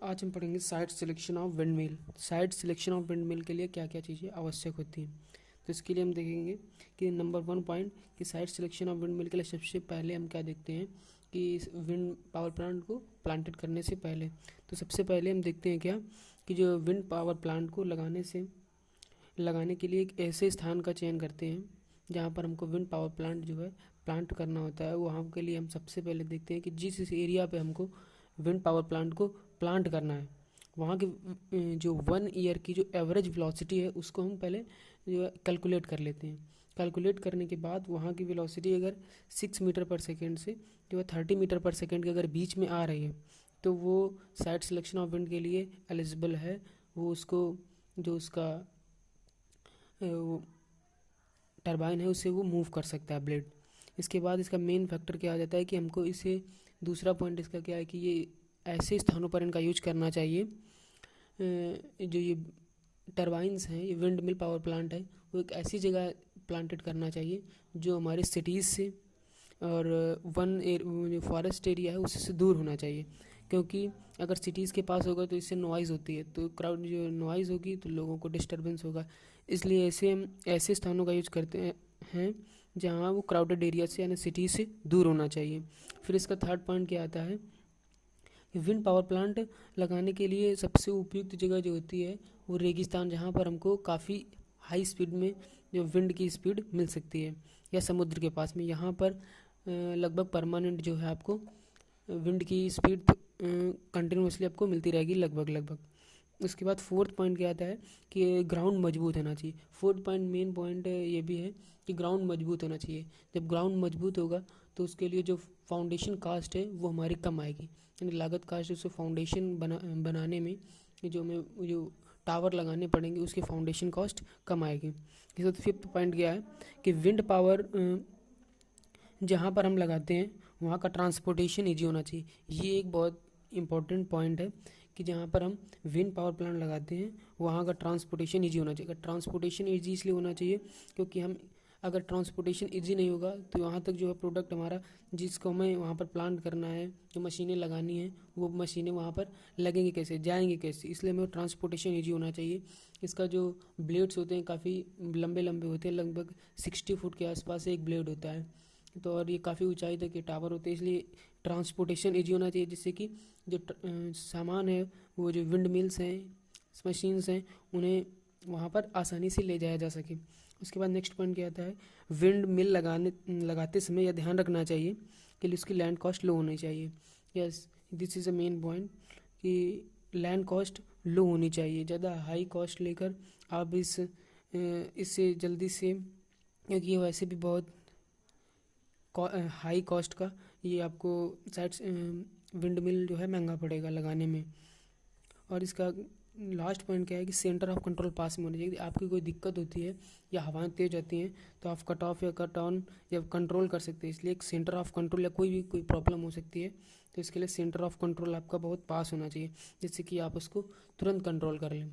आज हम पढ़ेंगे site selection of wind mill. Site selection of wind mill के लिए क्या क्या चीज़ें आवश्यक होती हैं, तो इसके लिए हम देखेंगे कि नंबर 1 पॉइंट कि site selection of wind mill के लिए सबसे पहले हम क्या देखते हैं कि इस विंड पावर प्लांट को प्लांटेड करने से पहले, तो सबसे पहले हम देखते हैं क्या कि जो विंड पावर प्लांट को लगाने के लिए एक ऐसे स्थान का चयन करते हैं जहाँ पर हमको विंड पावर प्लांट जो है प्लांट करना होता है। वहाँ के लिए हम सबसे पहले देखते हैं कि जिस एरिया पे हमको विंड पावर प्लांट को प्लांट करना है वहाँ की जो 1 ईयर की जो एवरेज वेलोसिटी है उसको हम पहले जो है कैलकुलेट कर लेते हैं। कैलकुलेट करने के बाद वहाँ की वेलोसिटी अगर 6 मीटर पर सेकेंड से जो है 30 मीटर पर सेकेंड के अगर बीच में आ रही है तो वो साइट सिलेक्शन ऑफ विंड के लिए एलिजिबल है। वो उसको जो उसका टरबाइन है उससे वो मूव कर सकता है ब्लेड। इसके बाद इसका मेन फैक्टर क्या आ जाता है कि हमको इसे दूसरा पॉइंट इसका क्या है कि ये ऐसे स्थानों पर इनका यूज करना चाहिए जो ये टरबाइंस हैं, ये विंड मिल पावर प्लांट है, वो एक ऐसी जगह प्लांटेड करना चाहिए जो हमारे सिटीज़ से और फॉरेस्ट एरिया है उससे दूर होना चाहिए। क्योंकि अगर सिटीज़ के पास होगा तो इससे नॉइज़ होती है, तो क्राउड जो नॉइज़ होगी तो लोगों को डिस्टर्बेंस होगा। इसलिए ऐसे स्थानों का यूज करते हैं जहाँ वो क्राउडेड एरिया से यानी सिटी से दूर होना चाहिए। फिर इसका थर्ड पॉइंट क्या आता है कि विंड पावर प्लांट लगाने के लिए सबसे उपयुक्त जगह जो होती है वो रेगिस्तान, जहाँ पर हमको काफ़ी हाई स्पीड में जो विंड की स्पीड मिल सकती है, या समुद्र के पास में। यहाँ पर लगभग परमानेंट जो है आपको विंड की स्पीड कंटिन्यूसली आपको मिलती रहेगी लगभग। उसके बाद फोर्थ पॉइंट क्या आता है कि ग्राउंड मजबूत होना चाहिए। फोर्थ पॉइंट मेन पॉइंट ये भी है कि ग्राउंड मजबूत होना चाहिए। जब ग्राउंड मजबूत होगा तो उसके लिए जो फाउंडेशन कास्ट है वो हमारी कम आएगी, यानी लागत कास्ट उसे फाउंडेशन बनाने में जो टावर लगाने पड़ेंगे उसके फाउंडेशन कॉस्ट कम आएगी। इसका फिफ्थ पॉइंट क्या है कि विंड पावर जहाँ पर हम लगाते हैं वहाँ का ट्रांसपोर्टेशन ईजी होना चाहिए। ये एक बहुत इंपॉर्टेंट पॉइंट है कि जहाँ पर हम विंड पावर प्लांट लगाते हैं वहाँ का ट्रांसपोर्टेशन ईजी होना चाहिए। ट्रांसपोर्टेशन ईजी इसलिए होना चाहिए क्योंकि हम अगर ट्रांसपोर्टेशन ईजी नहीं होगा तो वहाँ तक जो है प्रोडक्ट हमारा जिसको हमें वहाँ पर प्लांट करना है, जो मशीनें लगानी हैं वो मशीनें वहाँ पर लगेंगी कैसे, जाएंगी कैसे, इसलिए हमें ट्रांसपोर्टेशन ईजी होना चाहिए। इसका जो ब्लेड्स होते हैं काफ़ी लंबे लंबे होते हैं, लगभग 60 फुट के आसपास एक ब्लेड होता है, तो और ये काफ़ी ऊंचाई तक ये टावर होते हैं, इसलिए ट्रांसपोर्टेशन ईजी होना चाहिए जिससे कि जो सामान है वो जो विंड मिल्स हैं, मशीन्स हैं, उन्हें वहाँ पर आसानी से ले जाया जा सके। उसके बाद नेक्स्ट पॉइंट क्या आता है, विंड मिल लगाते समय यह ध्यान रखना चाहिए कि उसकी लैंड कॉस्ट लो होनी चाहिए। Yes, this is a main point कि लैंड कॉस्ट लो होनी चाहिए। ज़्यादा हाई कॉस्ट लेकर आप इससे जल्दी से, क्योंकि ये वैसे भी बहुत हाई कॉस्ट का ये आपको साइड विंड मिल जो है महंगा पड़ेगा लगाने में। और इसका लास्ट पॉइंट क्या है कि सेंटर ऑफ कंट्रोल पास में होना चाहिए। आपकी कोई दिक्कत होती है या हवाएं तेज आती हैं तो आप कट ऑफ या कट ऑन या कंट्रोल कर सकते हैं। इसलिए एक सेंटर ऑफ कंट्रोल या कोई प्रॉब्लम हो सकती है तो इसके लिए सेंटर ऑफ कंट्रोल आपका बहुत पास होना चाहिए जिससे कि आप उसको तुरंत कंट्रोल कर लें।